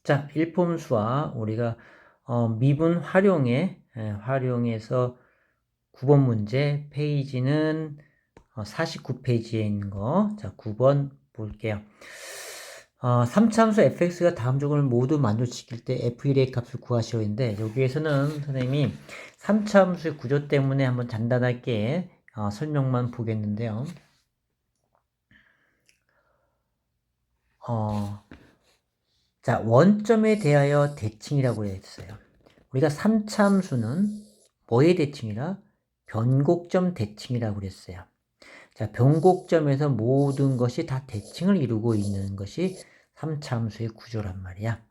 자, 일폼수와 우리가 미분 활용해서 9번 문제 페이지는 49페이지에 있는 거. 자, 9번 볼게요. 3차함수 fx가 다음 조건을 모두 만족시킬 때 f1의 값을 구하시오 인데 여기에서는 선생님이 3차함수의 구조 때문에 한번 간단하게 설명만 보겠는데요. 자, 원점에 대하여 대칭이라고 했어요. 우리가 3차함수는 뭐의 대칭이라? 변곡점 대칭이라고 그랬어요. 자, 변곡점에서 모든 것이 다 대칭을 이루고 있는 것이 3차함수의 구조란 말이야.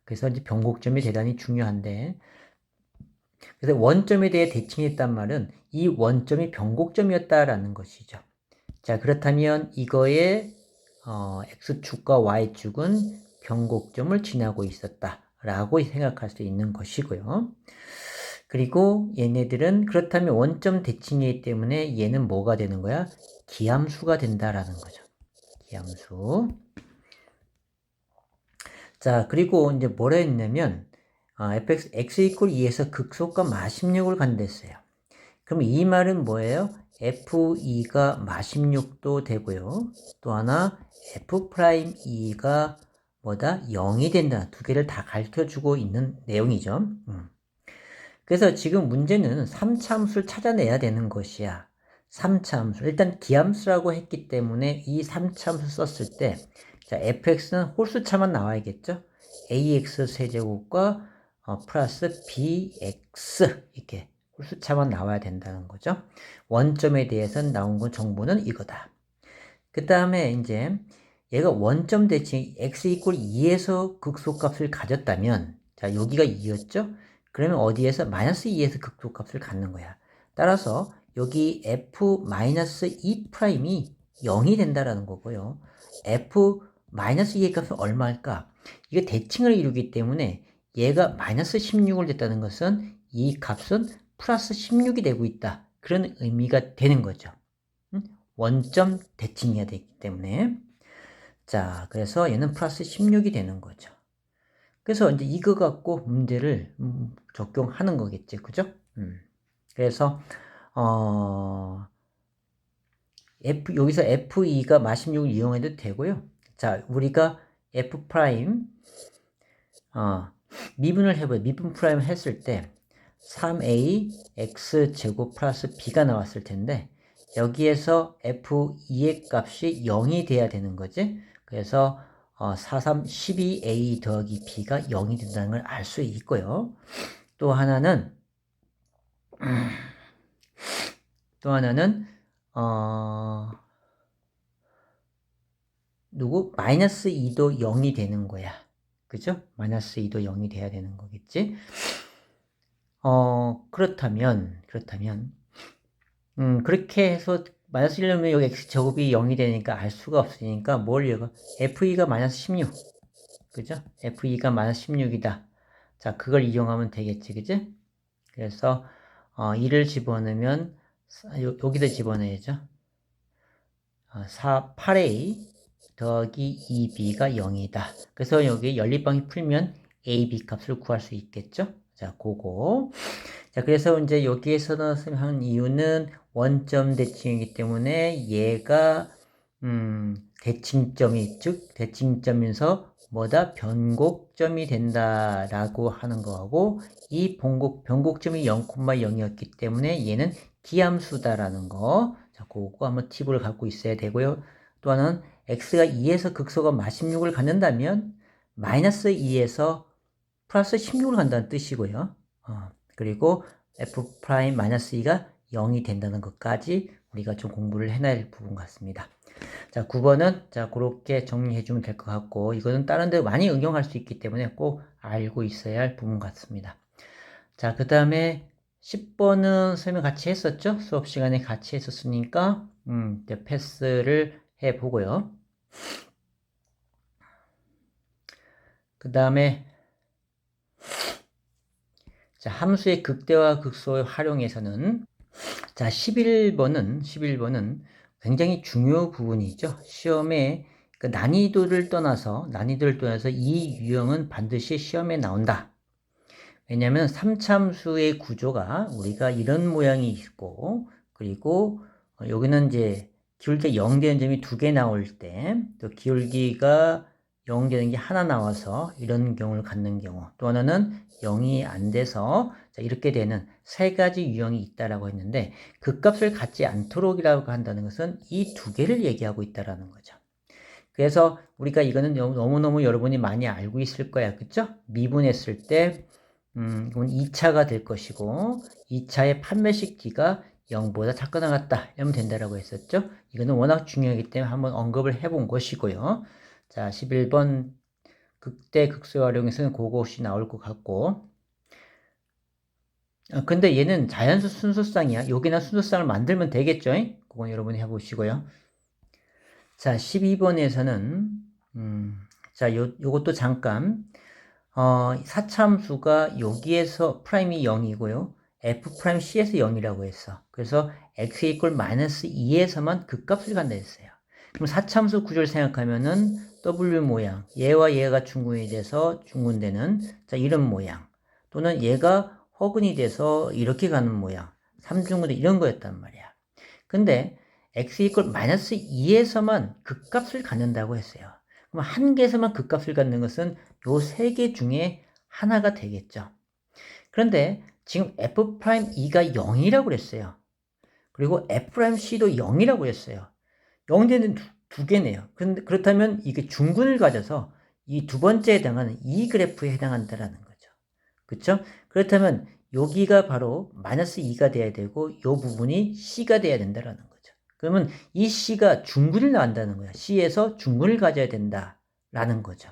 그래서 이제 변곡점이 대단히 중요한데, 그래서 원점에 대해 대칭했단 말은 이 원점이 변곡점이었다라는 것이죠. 자, 그렇다면 이거의 x축과 y축은 변곡점을 지나고 있었다라고 생각할 수 있는 것이고요. 그리고 얘네들은 그렇다면 원점 대칭이기 때문에 얘는 뭐가 되는 거야? 기함수가 된다라는 거죠. 기함수. 자, 그리고 이제 뭐라 했냐면 fx x 이퀄 2에서 극소값 마16을 간댔어요. 그럼 이 말은 뭐예요? f2가 마16도 되고요. 또 하나 f'2가 뭐다? 0이 된다. 두 개를 다 가르쳐주고 있는 내용이죠. 그래서 지금 문제는 3차함수를 찾아내야 되는 것이야. 3차함수. 일단 기함수라고 했기 때문에 이 3차함수 썼을 때 자, fx는 홀수차만 나와야겠죠? ax 세제곱과 플러스 bx 이렇게 홀수차만 나와야 된다는 거죠. 원점에 대해서는 나온 건 정보는 이거다. 그 다음에 이제 얘가 원점 대칭 x 이퀄 2에서 극소값을 가졌다면 자, 여기가 2였죠? 그러면 어디에서? 마이너스 2에서 극소값을 갖는 거야. 따라서 여기 f-2'이 0이 된다라는 거고요. f-2의 값은 얼마일까? 이게 대칭을 이루기 때문에 얘가 마이너스 16을 됐다는 것은 이 값은 플러스 16이 되고 있다. 그런 의미가 되는 거죠. 원점 대칭해야 되기 때문에. 자, 그래서 얘는 플러스 16이 되는 거죠. 그래서 이제 이거 갖고 문제를 적용하는 거겠지. 그죠? 그래서, 여기서 F2가 마16을 이용해도 되고요. 자, 우리가 F', 미분을 해봐요. 미분 프라임 했을 때 3a x제곱 플러스 b가 나왔을 텐데 여기에서 f2의 값이 0이 돼야 되는 거지. 그래서 4, 3, 12a 더하기 b가 0이 된다는 걸 알 수 있고요. 또 하나는 마이너스 2도 0이 되는 거야. 그죠? 마이너스 2도 0이 돼야 되는 거겠지? 그렇다면, 그렇게 해서 마이너스 1려면 여기 x제곱이 0이 되니까 알 수가 없으니까 뭘 얘가 f2가 마이너스 16 그죠? f2가 마이너스 16이다. 자, 그걸 이용하면 되겠지, 그지? 그래서 2를 집어넣으면 여기다 집어넣어야죠. 8a 더하기 2b가 0이다. 그래서 여기 연립방이 풀면 a, b 값을 구할 수 있겠죠? 자, 그거. 자, 그래서 이제 여기에서는 한 이유는 원점 대칭이기 때문에 얘가 대칭점이 즉 대칭점에서 뭐다 변곡점이 된다라고 하는 거하고 이 변곡점이 0,0이었기 때문에 얘는 기함수다라는 거. 자, 그거 한번 팁을 갖고 있어야 되고요. 또 하나는 x가 2에서 극소가 마16을 갖는다면 마이너스 2에서 플러스 16을 간다는 뜻이고요. 그리고 f'-2가 0이 된다는 것까지 우리가 좀 공부를 해놔야 할 부분 같습니다. 자, 9번은 자, 그렇게 정리해 주면 될 것 같고 이거는 다른 데 많이 응용할 수 있기 때문에 꼭 알고 있어야 할 부분 같습니다. 자, 그 다음에 10번은 설명 같이 했었죠? 수업 시간에 같이 했었으니까 이제 패스를 해 보고요. 그 다음에 자, 함수의 극대화 극소의 활용에서는 자, 11번은 굉장히 중요 부분이죠. 시험에 그 난이도를 떠나서 이 유형은 반드시 시험에 나온다. 왜냐하면 3차함수의 구조가 우리가 이런 모양이 있고, 그리고 여기는 이제 기울기가 0 되는 점이 2개 나올 때, 또 기울기가 0 되는 게 하나 나와서 이런 경우를 갖는 경우, 또 하나는 0이 안 돼서 이렇게 되는 세 가지 유형이 있다라고 했는데, 그 값을 갖지 않도록이라고 한다는 것은 이 두 개를 얘기하고 있다라는 거죠. 그래서 우리가 이거는 너무너무 여러분이 많이 알고 있을 거야. 그쵸? 미분했을 때 이건 2차가 될 것이고 2차의 판매식 D가 0보다 작거나 같다 이러면 된다라고 했었죠. 이거는 워낙 중요하기 때문에 한번 언급을 해본 것이고요. 자, 11번 극대 극소 활용에서는 그것이 나올 것 같고, 근데 얘는 자연수 순서쌍이야. 여기나 순서쌍을 만들면 되겠죠. 그건 여러분이 해보시고요. 자, 12번에서는 자, 요것도 잠깐 4차함수가 여기에서 프라임이 0이고요. f'C에서 0이라고 했어. 그래서 x 이퀄 마이너스 2에서만 그 값을 간다 했어요. 그럼 4차함수 구조를 생각하면은 w 모양, 얘와 얘가 중근이 돼서 중근되는 자, 이런 모양, 또는 얘가 허근이 돼서 이렇게 가는 모양, 3중근대 이런 거였단 말이야. 근데 x 이퀄 마이너스 2에서만 그 값을 갖는다고 했어요. 그럼 한 개에서만 그 값을 갖는 것은 요 세 개 중에 하나가 되겠죠. 그런데 지금 f'E가 0이라고 그랬어요. 그리고 f'C도 0이라고 했어요. 0 되는 두 개네요. 그런데 그렇다면 이게 중근을 가져서 이 두 번째에 해당하는 이 그래프에 해당한다라는 거죠. 그렇죠? 그렇다면 여기가 바로 마이너스 2가 돼야 되고 이 부분이 C가 돼야 된다라는 거죠. 그러면 이 C가 중근을 나온다는 거야. C에서 중근을 가져야 된다라는 거죠.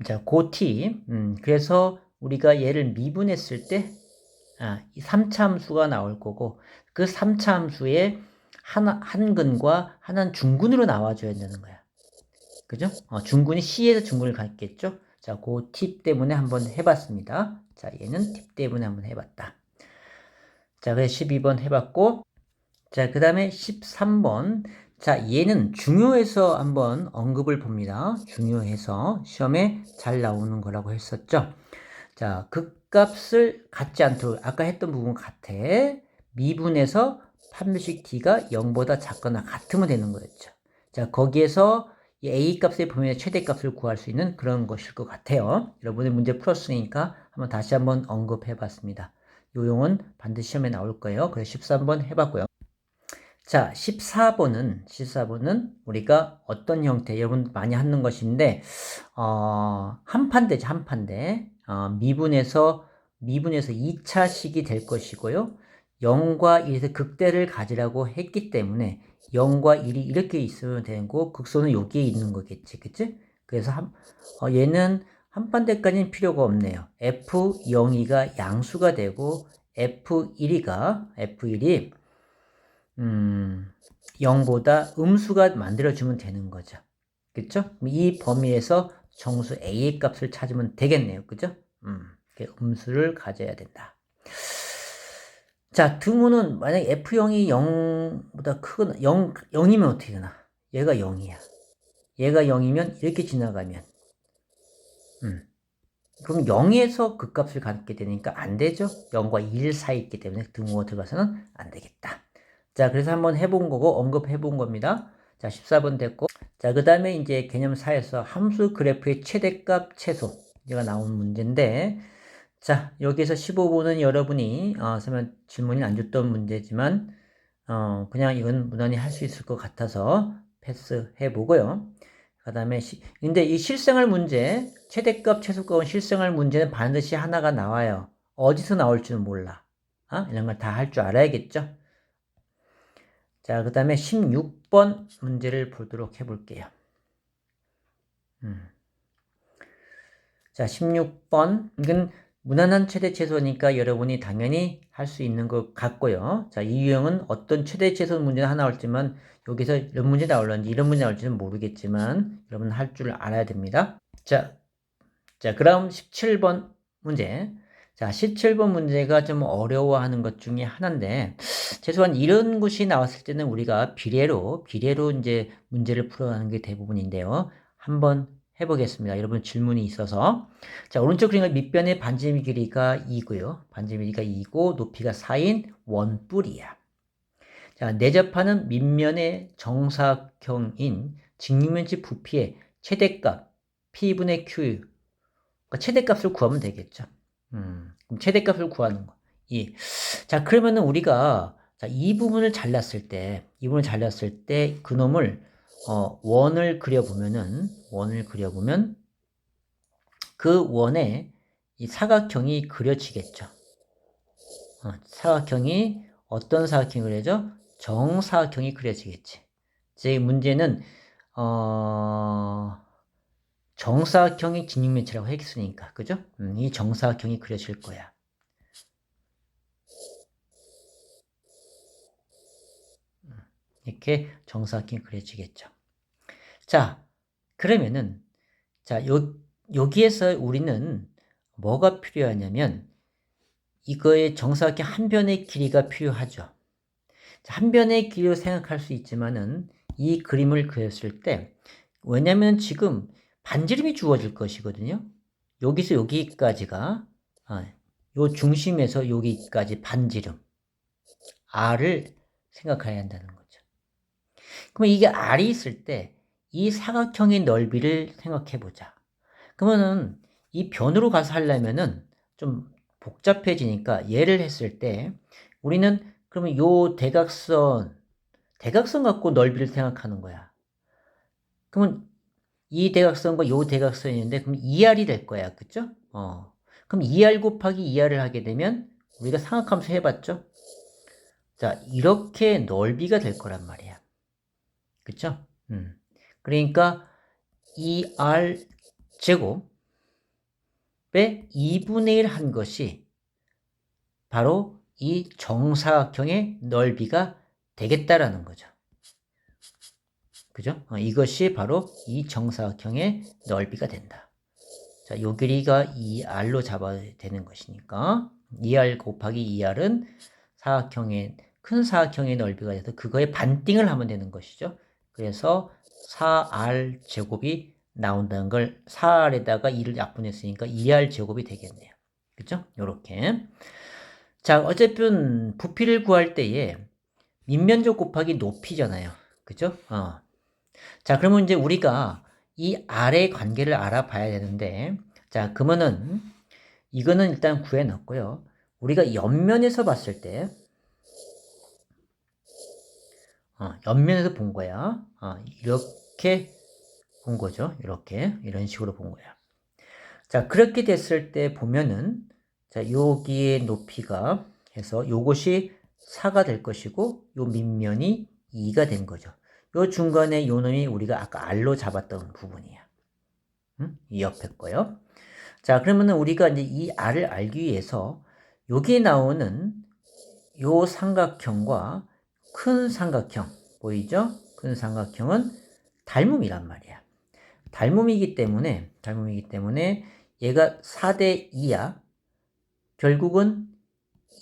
자, 그 T. 그래서 우리가 얘를 미분했을 때, 이 3차 함수가 나올 거고, 그 3차 함수에 한 근과 하나는 중근으로 나와줘야 되는 거야. 그죠? 중근이 C에서 중근을 갖겠죠? 자, 그 팁 때문에 한번 해봤습니다. 자, 얘는 팁 때문에 한번 해봤다. 자, 그래서 12번 해봤고, 자, 그 다음에 13번. 자, 얘는 중요해서 한번 언급을 봅니다. 중요해서 시험에 잘 나오는 거라고 했었죠. 자, 극값을 갖지 않도록 아까 했던 부분 같아. 미분에서 판별식 D가 0보다 작거나 같으면 되는 거였죠. 자, 거기에서 이 A 값의 범위의 최대값을 구할 수 있는 그런 것일 것 같아요. 여러분의 문제 풀었으니까 다시 한번 언급해 봤습니다. 요 용은 반드시 시험에 나올 거예요. 그래서 13번 해봤고요. 자, 14번은 우리가 어떤 형태, 여러분 많이 하는 것인데, 한판대죠, 한판대. 미분에서 2차식이 될 것이고요. 0과 1에서 극대를 가지라고 했기 때문에 0과 1이 이렇게 있으면 되는 거, 극소는 여기에 있는 거겠지, 그치? 그래서 얘는 한판대까지는 필요가 없네요. F02가 양수가 되고, F1이 0보다 음수가 만들어주면 되는 거죠. 그쵸? 이 범위에서 정수 A의 값을 찾으면 되겠네요. 그죠? 음수를 가져야 된다. 자, 등호는 만약 F0이 0보다 크거나, 0이면 어떻게 되나? 얘가 0이야. 얘가 0이면 이렇게 지나가면, 그럼 0에서 그 값을 갖게 되니까 안 되죠? 0과 1 사이 있기 때문에 등호가 들어가서는 안 되겠다. 자, 그래서 한번 해본 거고, 언급해 본 겁니다. 자, 14번 됐고. 자, 그 다음에 이제 개념 4에서 함수 그래프의 최대값 최소. 이가 나온 문제인데, 자, 여기서 15번은 여러분이, 설마 질문이 안 줬던 문제지만, 그냥 이건 무난히 할 수 있을 것 같아서 패스해 보고요. 그 다음에, 근데 이 실생활 문제, 최대값, 최소값은 실생활 문제는 반드시 하나가 나와요. 어디서 나올지는 몰라. 이런 걸 다 할 줄 알아야겠죠? 자, 그 다음에 16번 문제를 보도록 해볼게요. 자, 16번. 이건 무난한 최대 최소니까 여러분이 당연히 할 수 있는 것 같고요. 자, 이 유형은 어떤 최대 최소 문제는 하나 나올지만 여기서 이런 문제 나올런지 이런 문제 나올지는 모르겠지만 여러분 할 줄 알아야 됩니다. 자, 그럼 17번 문제. 자, 17번 문제가 좀 어려워하는 것 중에 하나인데, 최소한 이런 것이 나왔을 때는 우리가 비례로 이제 문제를 풀어가는 게 대부분인데요. 한번 해보겠습니다. 여러분 질문이 있어서. 자, 오른쪽 그림의 밑변의 반지름 길이가 2고요. 반지름 길이가 2고 높이가 4인 원뿔이야. 자, 내접하는 밑면의 정사각형인 직육면체 부피의 최대값 P분의 Q, 그러니까 최대값을 구하면 되겠죠. 그럼 최대값을 구하는 거. 예. 자, 그러면은 우리가 자, 이 부분을 잘랐을 때, 그놈을 원을 그려보면 그 원에 이 사각형이 그려지겠죠. 사각형이 어떤 사각형이 그려져? 정사각형이 그려지겠지. 제 문제는 정사각형이 직육면체라고 했으니까, 그죠? 이 정사각형이 그려질 거야. 이렇게 정사각형이 그려지겠죠. 자, 그러면은, 자, 여기에서 우리는 뭐가 필요하냐면, 이거의 정사각형 한 변의 길이가 필요하죠. 한 변의 길이로 생각할 수 있지만은, 이 그림을 그렸을 때, 왜냐면 지금 반지름이 주어질 것이거든요. 여기서 여기까지가, 요 중심에서 여기까지 반지름, R을 생각해야 한다는 거죠. 그러면 이게 R이 있을 때, 이 사각형의 넓이를 생각해 보자. 그러면은 이 변으로 가서 하려면은 좀 복잡해지니까 얘를 했을 때 우리는 그러면 요 대각선 갖고 넓이를 생각하는 거야. 그러면 이 대각선과 요 대각선이 있는데 그럼 2R이 될 거야. 그죠? 그럼 2R 곱하기 2R을 하게 되면 우리가 삼각함수 해봤죠? 자, 이렇게 넓이가 될 거란 말이야. 그쵸? 그러니까 2R 제곱에 2분의 1 한 것이 바로 이 정사각형의 넓이가 되겠다라는 거죠. 그죠? 이것이 바로 이 정사각형의 넓이가 된다. 자, 요 길이가 2R로 잡아야 되는 것이니까 2R 곱하기 2R은 큰 사각형의 넓이가 돼서 그거에 반띵을 하면 되는 것이죠. 그래서 4R 제곱이 나온다는 걸 4R에다가 2를 약분했으니까 2R 제곱이 되겠네요. 그죠? 요렇게. 자, 어쨌든 부피를 구할 때에 밑면적 곱하기 높이잖아요. 그죠? 자, 그러면 이제 우리가 이 R의 관계를 알아봐야 되는데, 자, 그러면은 이거는 일단 구해 놨고요. 우리가 옆면에서 봤을 때, 옆면에서 본 거야. 이렇게 본 거죠. 이렇게, 이런 식으로 본 거야. 자, 그렇게 됐을 때 보면은, 자, 여기의 높이가 해서 요것이 4가 될 것이고, 요 밑면이 2가 된 거죠. 요 중간에 요 놈이 우리가 아까 R로 잡았던 부분이야. 이 옆에 거요. 자, 그러면은 우리가 이제 이 R을 알기 위해서 여기에 나오는 요 삼각형과 큰 삼각형 보이죠? 큰 삼각형은 닮음이란 말이야. 닮음이기 때문에 얘가 4대 2야. 결국은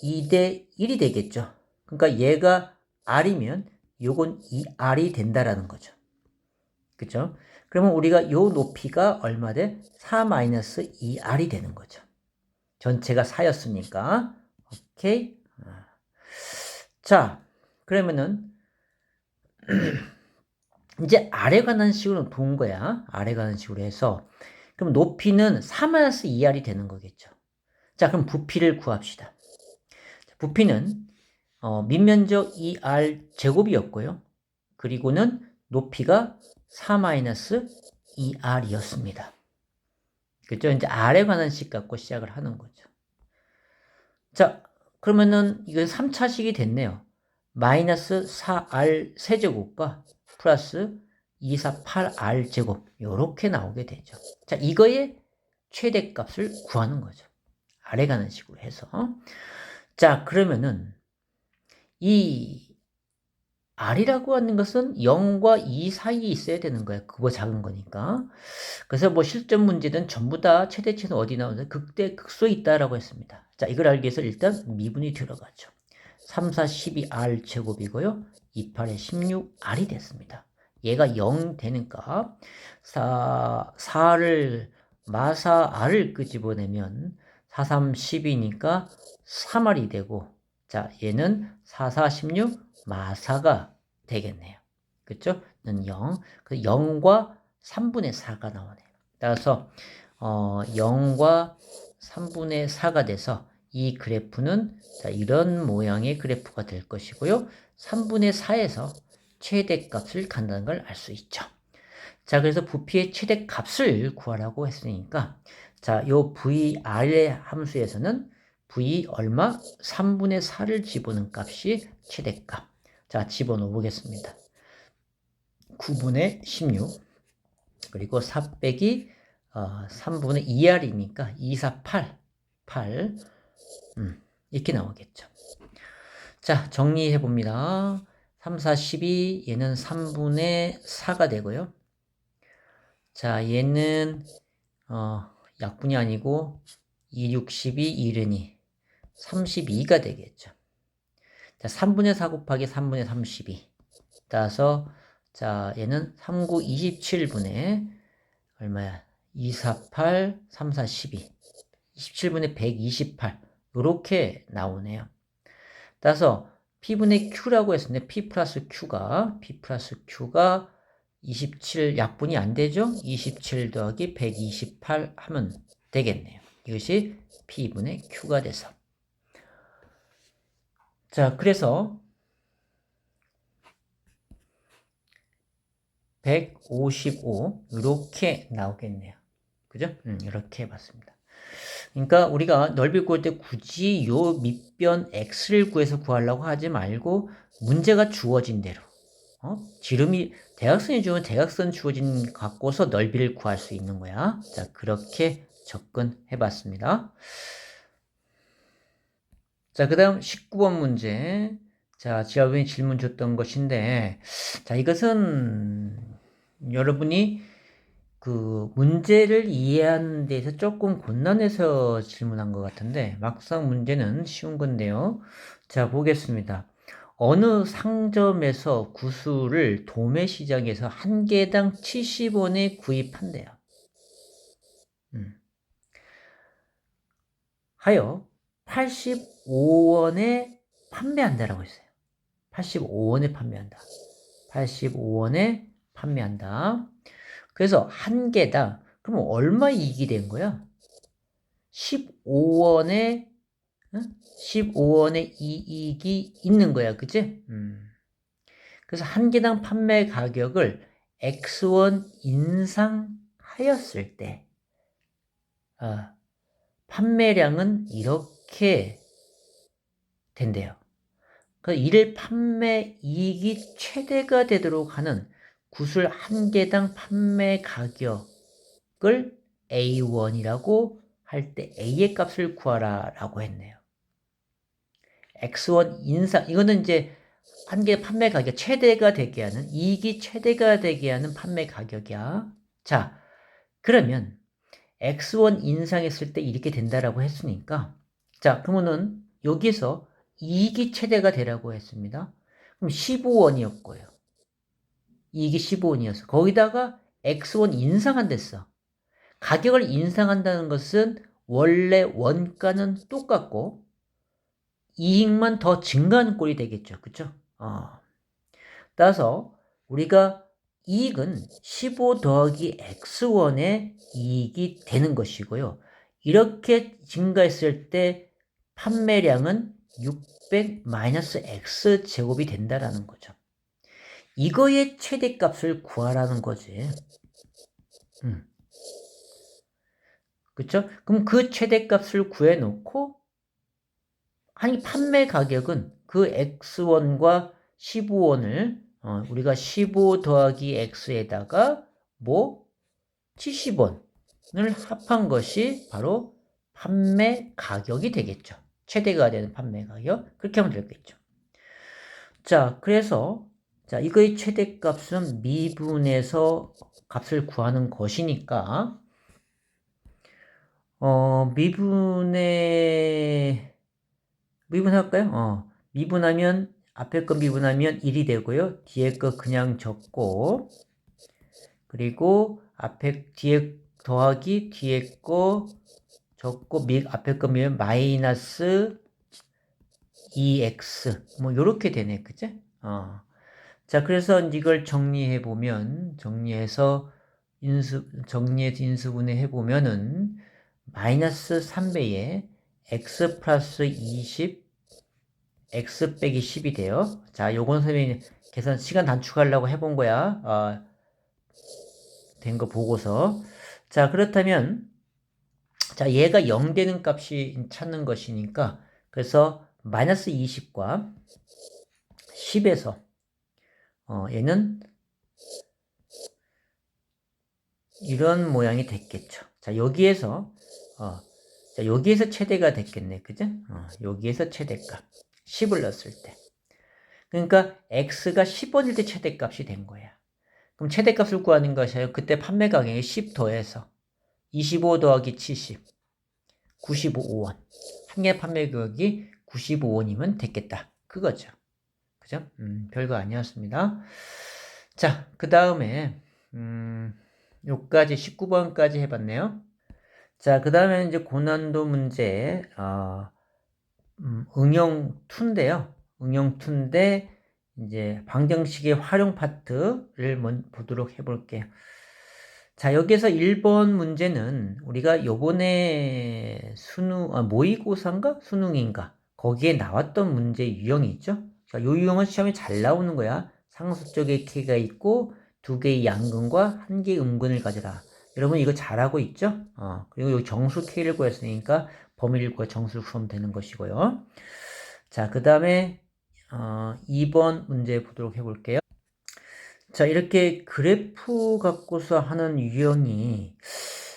2대 1이 되겠죠. 그러니까 얘가 R이면 요건 2R이 된다라는 거죠. 그죠? 그러면 우리가 요 높이가 얼마 돼? 4-2R이 되는 거죠. 전체가 4였으니까. 오케이? 자, 그러면은 이제 아래 관한 식으로 본 거야. 아래 관한 식으로 해서 그럼 높이는 4-2R이 되는 거겠죠. 자, 그럼 부피를 구합시다. 부피는 밑면적 2R 제곱이었고요. 그리고는 높이가 4-2R이었습니다. 그죠? 이제 R에 관한 식 갖고 시작을 하는 거죠. 자, 그러면은 이건 3차식이 됐네요. 마이너스 4R 세제곱과 플러스 248R 제곱 요렇게 나오게 되죠. 자, 이거의 최대값을 구하는 거죠. 아래 가는 식으로 해서. 자, 그러면은 이 R이라고 하는 것은 0과 2 사이에 있어야 되는 거야. 그거 작은 거니까. 그래서 뭐 실전 문제는 전부 다 최대치는 어디 나오는데 극대 극소에 있다라고 했습니다. 자, 이걸 알기 위해서 일단 미분이 들어가죠. 3, 4, 12 R 제곱이고요. 2, 8에 16 R이 됐습니다. 얘가 0 되는 값. 4를 마사 R을 끄집어내면 4, 3, 10이니까 3R이 되고, 자, 얘는 4, 4, 16 마사가 되겠네요. 그쵸? 는 0. 그 0과 3분의 4가 나오네요. 따라서 0과 3분의 4가 돼서 이 그래프는 자, 이런 모양의 그래프가 될 것이고요. 3분의 4에서 최대값을 간다는 걸 알 수 있죠. 자, 그래서 부피의 최대값을 구하라고 했으니까 자, 요 VR의 함수에서는 V 얼마? 3분의 4를 집어넣은 값이 최대값. 자, 집어넣어 보겠습니다. 9분의 16 그리고 4 빼기 3분의 2R이니까 2, 4, 8 이렇게 나오겠죠. 자, 정리해 봅니다. 3, 4, 12 얘는 3분의 4가 되고요. 자, 얘는 약분이 아니고 2, 6, 12, 1은 32가 되겠죠. 자, 3분의 4 곱하기 3분의 32. 따라서 자, 얘는 3, 9, 27분의 얼마야? 2, 4, 8, 3, 4, 12. 27분의 128. 이렇게 나오네요. 따라서 P분의 Q라고 했었는데 P 플러스 Q가 27 약분이 안 되죠? 27 더하기 128 하면 되겠네요. 이것이 P분의 Q가 돼서. 자, 그래서 155 이렇게 나오겠네요. 그죠? 이렇게 해봤습니다. 그러니까 우리가 넓이 구할 때 굳이 요 밑변 x를 구해서 구하려고 하지 말고 문제가 주어진 대로 지름이 대각선이 주면 대각선 주어진 갖고서 넓이를 구할 수 있는 거야. 자, 그렇게 접근해 봤습니다. 자, 그 다음 19번 문제. 자, 지하부에 질문 줬던 것인데, 자, 이것은 여러분이 그 문제를 이해하는 데서 조금 곤란해서 질문한 것 같은데, 막상 문제는 쉬운 건데요. 자, 보겠습니다. 어느 상점에서 구슬을 도매 시장에서 한 개당 70원에 구입한대요. 하여 85원에 판매한다라고 했어요. 85원에 판매한다. 85원에 판매한다. 그래서 한 개당 그럼 얼마 이익이 된 거야? 15원에 15원의 이익이 있는 거야. 그치? 그래서 한 개당 판매 가격을 X1 인상하였을 때 판매량은 이렇게 된대요. 그 일 판매 이익이 최대가 되도록 하는 구슬 한 개당 판매 가격을 A1이라고 할 때 A의 값을 구하라 라고 했네요. X1 인상, 이거는 이제 한 개 판매 가격 최대가 되게 하는, 이익이 최대가 되게 하는 판매 가격이야. 자, 그러면 X1 인상했을 때 이렇게 된다라고 했으니까, 자, 그러면은 여기서 이익이 최대가 되라고 했습니다. 그럼 15원이었고요. 이익이 15원이었어. 거기다가 X1 인상한댔어. 가격을 인상한다는 것은 원래 원가는 똑같고 이익만 더 증가하는 꼴이 되겠죠. 그쵸? 따라서 우리가 이익은 15 더하기 X1의 이익이 되는 것이고요. 이렇게 증가했을 때 판매량은 600 마이너스 X제곱이 된다라는 거죠. 이거의 최대값을 구하라는 거지. 그쵸? 그럼 그 최대값을 구해놓고 아니 판매 가격은 그 X1과 15원을 우리가 15 더하기 X에다가 뭐 70원을 합한 것이 바로 판매 가격이 되겠죠. 최대가 되는 판매 가격. 그렇게 하면 되겠죠. 자, 그래서 자, 이거의 최대값은 미분에서 값을 구하는 것이니까, 미분할까요? 미분하면, 앞에 거 미분하면 1이 되고요. 뒤에 거 그냥 적고, 그리고 뒤에 더하기, 뒤에 거 적고, 앞에 거 미면 마이너스 2x. 뭐, 요렇게 되네. 그죠? 자, 그래서 이걸 정리해서 인수분해 해보면은, 마이너스 3배에 x 플러스 20, x 빼기 10이 돼요. 자, 요건 선생님이 계산 시간 단축하려고 해본 거야. 된 거 보고서. 자, 그렇다면, 자, 얘가 0 되는 값이 찾는 것이니까, 그래서 마이너스 20과 10에서, 얘는 이런 모양이 됐겠죠. 자, 여기에서 최대가 됐겠네. 그죠? 여기에서 최대값. 10을 넣었을 때. 그러니까 x가 10원일 때 최대값이 된 거야. 그럼 최대값을 구하는 것이에요. 그때 판매 가격이 10 더해서 25 더하기 70, 95원. 한 개 판매 가격이 95원이면 됐겠다. 그거죠. 그죠? 별거 아니었습니다. 자, 그 다음에 요까지 19번까지 해봤네요. 자, 그 다음에 이제 고난도 문제, 응용 2인데요. 응용 2인데, 이제 방정식의 활용 파트를 보도록 해볼게요. 자, 여기서 1번 문제는 우리가 요번에 모의고사인가? 수능인가? 거기에 나왔던 문제 유형이 있죠? 자, 요 유형은 시험에 잘 나오는 거야. 상수 쪽에 K가 있고, 2개의 양근과 1개의 음근을 가져라. 여러분 이거 잘하고 있죠? 그리고 여기 정수 K를 구했으니까 범위를 구해 정수를 구하면 되는 것이고요. 자, 그 다음에 2번 문제 보도록 해볼게요. 자, 이렇게 그래프 갖고서 하는 유형이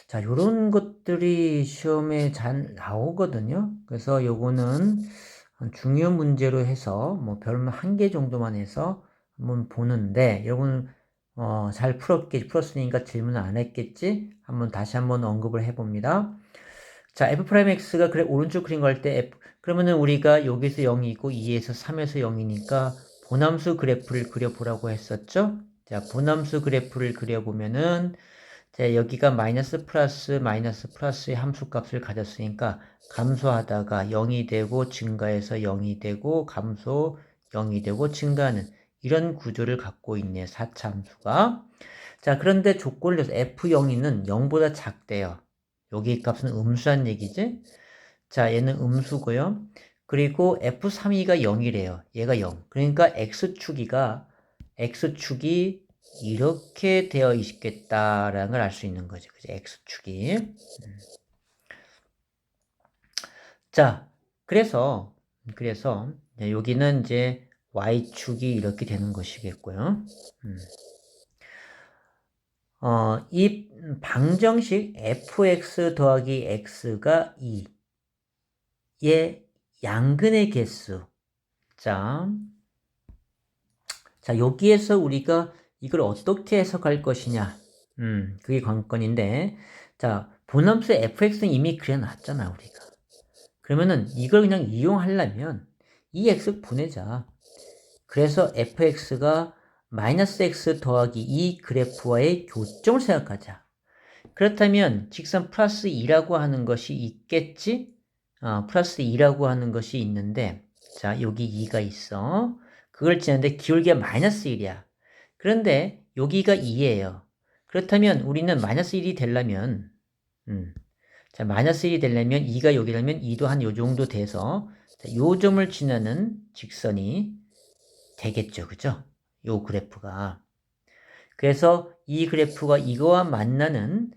자, 요런 것들이 시험에 잘 나오거든요. 그래서 요거는 중요 문제로 해서 뭐 별만 1개 정도만 해서 한번 보는데 여러분 잘 풀었으니까 질문 안 했겠지? 다시 한번 언급을 해봅니다. 자, f'x가 그래 오른쪽 그림 걸 때 그러면은 우리가 여기서 0이고 2에서 3에서 0이니까 보남수 그래프를 그려보라고 했었죠? 자, 보남수 그래프를 그려보면은 자, 여기가 마이너스 플러스의 함수값을 가졌으니까 감소하다가 0이 되고 증가해서 0이 되고 감소 0이 되고 증가하는 이런 구조를 갖고 있네, 4차 함수가. 자, 그런데 조건을 줘서 f0이는 0보다 작대요. 여기 값은 음수란 얘기지? 자, 얘는 음수고요. 그리고 f32가 0이래요. 얘가 0. 그러니까 x축이 이렇게 되어 있겠다라는 걸 알 수 있는 거죠. 그죠? x축이. 자, 그래서 여기는 이제 y축이 이렇게 되는 것이겠고요. 이 방정식 fx 더하기 x가 2의 양근의 개수. 자, 여기에서 우리가 이걸 어떻게 해석할 것이냐. 그게 관건인데, 자, 보남수 fx는 이미 그려놨잖아, 우리가. 그러면은 이걸 그냥 이용하려면 이 x 보내자. 그래서 fx가 마이너스 x 더하기 이 그래프와의 교점을 생각하자. 그렇다면 직선 플러스 2라고 하는 것이 있겠지? 플러스 2라고 하는 것이 있는데, 자, 여기 2가 있어. 그걸 지났는데 기울기가 마이너스 1이야. 그런데 여기가 2예요. 그렇다면 우리는 마이너스 1이 되려면, 자, 마이너스 1이 되려면 2가 여기라면 2도 한 요 정도 돼서, 자, 요 점을 지나는 직선이 되겠죠. 그죠? 요 그래프가. 그래서 이 그래프가 이거와 만나는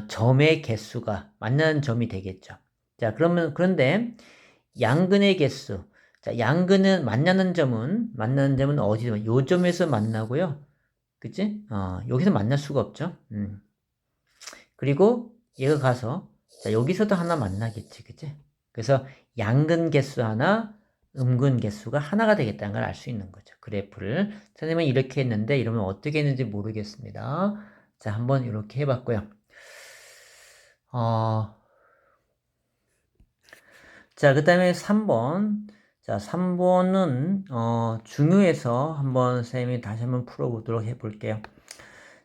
점의 개수가 만나는 점이 되겠죠. 자, 그런데 양근의 개수. 자, 양근은 만나는 점은 어디서 요 점에서 만나고요. 그치? 여기서 만날 수가 없죠. 그리고 얘가 가서 자, 여기서도 하나 만나겠지. 그치? 그래서 양근 개수 하나, 음근 개수가 하나가 되겠다는 걸 알 수 있는 거죠. 그래프를. 선생님은 이렇게 했는데 이러면 어떻게 했는지 모르겠습니다. 자, 한번 이렇게 해봤고요. 자, 그 다음에 3번. 자, 3번은, 중요해서 한번 선생님이 다시 한번 풀어보도록 해볼게요.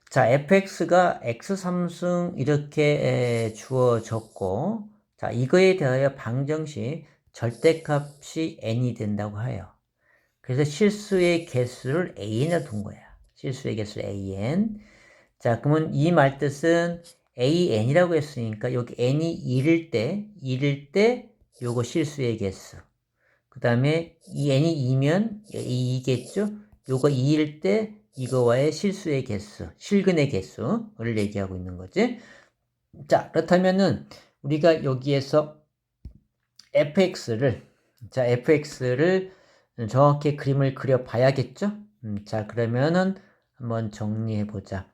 자, fx가 x3승 이렇게 주어졌고, 자, 이거에 대하여 방정식 절대값이 n이 된다고 해요. 그래서 실수의 개수를 an에 둔 거야. 실수의 개수를 an. 자, 그러면 이 말뜻은 an이라고 했으니까 여기 n이 1일 때 요거 실수의 개수. 그 다음에 이 n이 2면 2겠죠? 요거 2일 때 이거와의 실수의 개수, 실근의 개수를 얘기하고 있는 거지. 자, 그렇다면은 우리가 여기에서 fx를 정확히 그림을 그려 봐야겠죠? 자, 그러면은 한번 정리해 보자.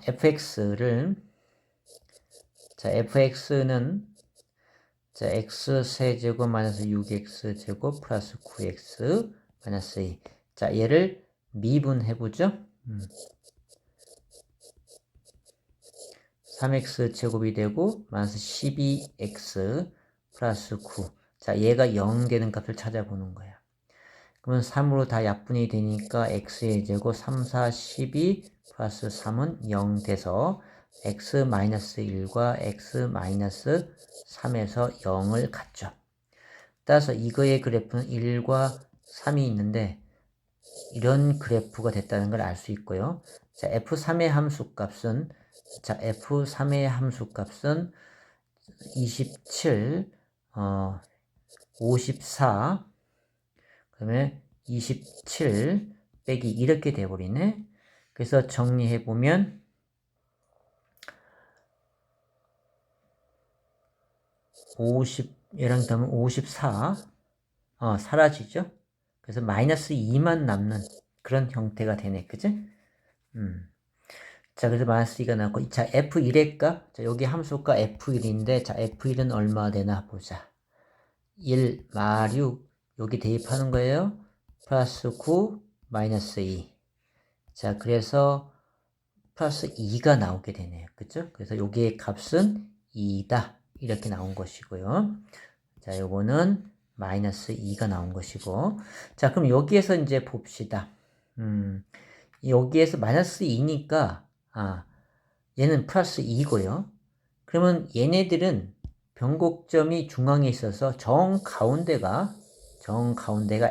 fx는 자, x세제곱 마이너스 6x제곱 플러스 9x 마이너스 2. 자, 얘를 미분해보죠. 3x제곱이 되고 마이너스 12x 플러스 9. 자, 얘가 0 되는 값을 찾아보는 거야. 그러면 3으로 다 약분이 되니까 x의 제곱 3, 4, 12 플러스 3은 0 돼서 x-1과 x-3에서 0을 갖죠. 따라서 이거의 그래프는 1과 3이 있는데 이런 그래프가 됐다는 걸 알 수 있고요. 자, f3의 함수값은 27, 54, 그다음에 27 빼기 이렇게 돼버리네. 그래서 정리해보면 50, 얘랑 더하면 54, 사라지죠? 그래서 마이너스 2만 남는 그런 형태가 되네. 그지? 자, 그래서 마이너스 2가 나왔고, 자, F1의 값. 자, 여기 함수가 F1인데, 자, F1은 얼마 되나 보자. 1, 마 6, 여기 대입하는 거예요. 플러스 9, 마이너스 2. 자, 그래서 플러스 2가 나오게 되네요. 그죠? 그래서 여기의 값은 2다. 이렇게 나온 것이고요. 자, 요거는 마이너스 2가 나온 것이고. 자, 그럼 여기에서 이제 봅시다. 여기에서 마이너스 2니까, 얘는 플러스 2고요. 그러면 얘네들은 변곡점이 중앙에 있어서 정 가운데가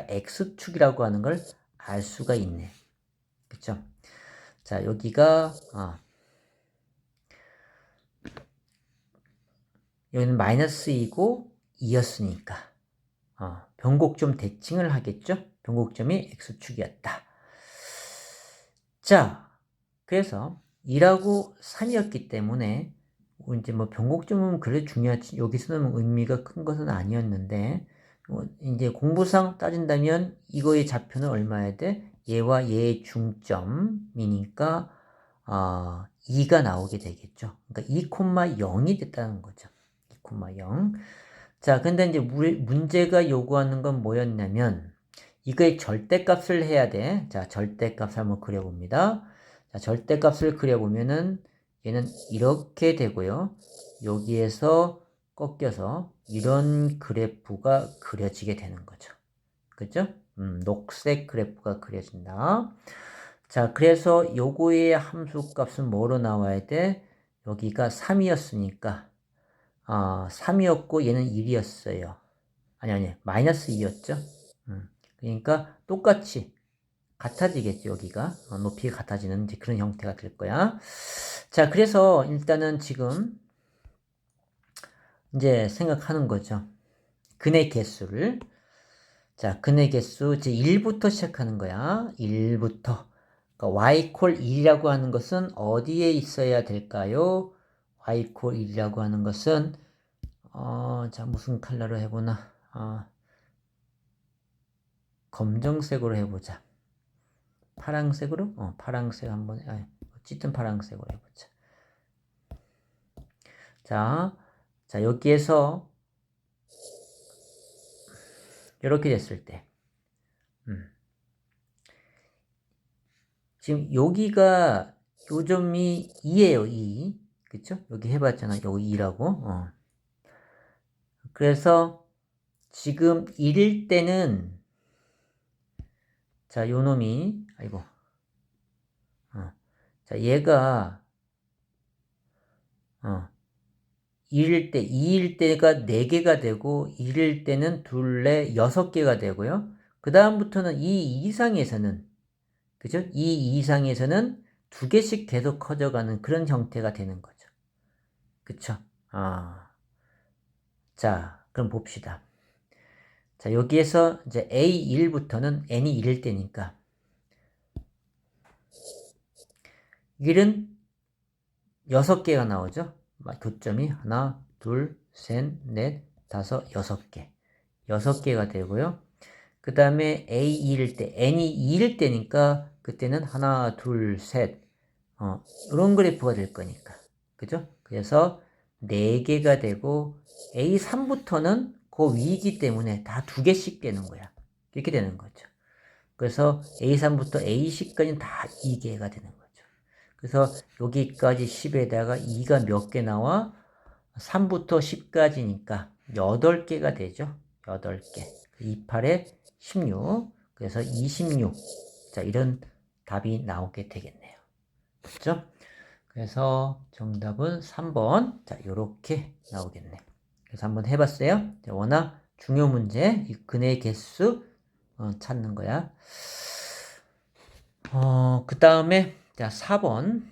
x축이라고 하는 걸 알 수가 있네. 그쵸? 자, 여기가, 여기는 마이너스 2고 2였으니까, 변곡점 대칭을 하겠죠? 변곡점이 x축이었다. 자, 그래서 2하고 3이었기 때문에 이제 뭐 변곡점은 그래 중요하지 여기서는 의미가 큰 것은 아니었는데 이제 공부상 따진다면 이거의 좌표는 얼마야 돼? 얘와 얘의 중점이니까 2가 나오게 되겠죠. 그러니까 2,0이 됐다는 거죠. 2,0. 자, 근데 이제 문제가 요구하는 건 뭐였냐면 이거의 절대값을 해야 돼. 자, 절대값을 한번 그려봅니다. 자, 절대값을 그려보면은 얘는 이렇게 되고요. 여기에서 꺾여서 이런 그래프가 그려지게 되는 거죠. 그죠? 녹색 그래프가 그려진다. 자, 그래서 요거의 함수값은 뭐로 나와야 돼? 여기가 3이었으니까 3이었고 얘는 1이었어요. 아니 마이너스 2였죠. 그러니까 똑같이 같아지겠죠. 여기가 높이가 같아지는 이제 그런 형태가 될 거야. 자, 그래서 일단은 지금 이제 생각하는 거죠. 근의 개수를. 자, 근의 개수 이제 1부터 시작하는 거야. 1부터. 그러니까 y 콜 1이라고 하는 것은 어디에 있어야 될까요? y 콜 1이라고 하는 것은 자, 무슨 컬러로 해보나? 검정색으로 해보자. 파랑색으로? 파랑색 한번, 어쨌든 파랑색으로 해보자. 자, 여기에서 이렇게 됐을 때. 지금 여기가 요점이 2예요, 2. 그쵸? 여기 해봤잖아. 여기 2라고. 그래서 지금 1일 때는, 자, 요 놈이, 아이고. 자, 얘가, 1일 때, 2일 때가 4개가 되고, 1일 때는 둘, 넷, 6개가 되고요. 그 다음부터는 이 이상에서는, 그죠? 이 이상에서는 2개씩 계속 커져가는 그런 형태가 되는 거죠. 그쵸? 자, 그럼 봅시다. 자, 여기에서 이제 A1부터는 N이 1일 때니까, 1은 6개가 나오죠? 교점이 하나, 둘, 셋, 넷, 다섯, 6개. 6개가 되고요. 그 다음에 A2일 때, N이 2일 때니까, 그때는 하나, 둘, 셋, 이런 그래프가 될 거니까. 그죠? 그래서 4개가 되고, A3부터는 그 위이기 때문에 다 2개씩 되는 거야. 이렇게 되는 거죠. 그래서 A3부터 A10까지는 다 2개가 되는 거죠. 그래서 여기까지 10에다가 2가 몇 개 나와? 3부터 10까지니까 8개가 되죠. 8개. 28에 16. 그래서 26. 자, 이런 답이 나오게 되겠네요. 그렇죠? 그래서 정답은 3번. 자, 요렇게 나오겠네. 그래서 한번 해봤어요. 자, 워낙 중요 문제, 이 근의 개수 찾는 거야. 그 다음에 자, 4번.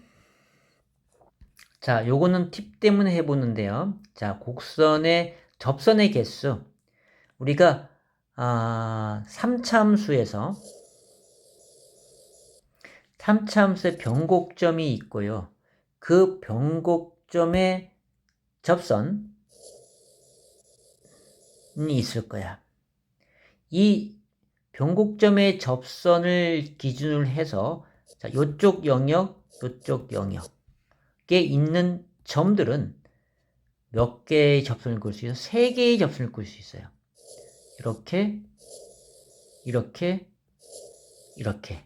자, 요거는 팁 때문에 해보는데요. 자, 곡선의 접선의 개수. 우리가 3차함수에서 3차함수의 변곡점이 있고요. 그 변곡점에 접선이 있을 거야. 이 변곡점의 접선을 기준으로 해서 자, 요쪽 영역, 요쪽 영역에 있는 점들은 몇 개의 접선을 그을 수 있어요? 3개의 접선을 그을 수 있어요. 이렇게, 이렇게, 이렇게.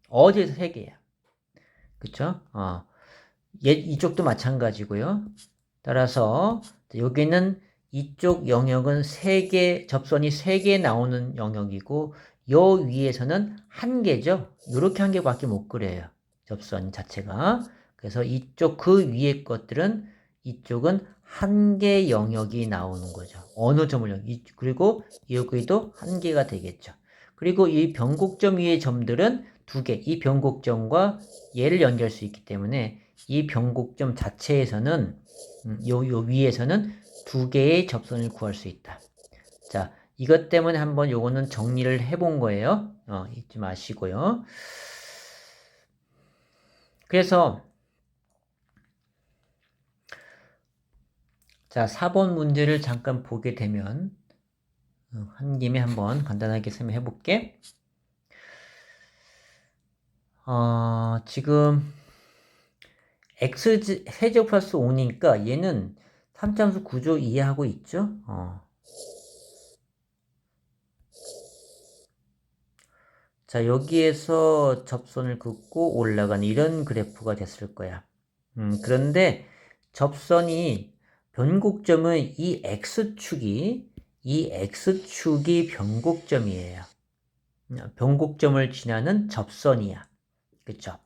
어디에서 3개야. 그쵸? 이쪽도 마찬가지고요. 따라서 여기는 이쪽 영역은 3개, 접선이 3개 나오는 영역이고 요 위에서는 1개죠. 이렇게 1개밖에 못 그려요. 접선 자체가. 그래서 이쪽 그 위에 것들은 이쪽은 1개 영역이 나오는 거죠. 어느 점을 그리고 여기도 1개가 되겠죠. 그리고 이 변곡점 위의 점들은 2개. 이 변곡점과 얘를 연결할 수 있기 때문에 이 변곡점 자체에서는 요 위에서는 2개의 접선을 구할 수 있다. 자, 이것 때문에 한번 요거는 정리를 해본 거예요. 잊지 마시고요. 그래서 자, 4번 문제를 잠깐 보게 되면 한 김에 한번 간단하게 설명해 볼게. 지금 x 세제곱 플러스 5니까 얘는 3차함수 구조 이해하고 있죠? 자, 여기에서 접선을 긋고 올라가는 이런 그래프가 됐을 거야. 그런데 접선이 변곡점은 이 x축이 변곡점이에요. 변곡점을 지나는 접선이야. 그쵸?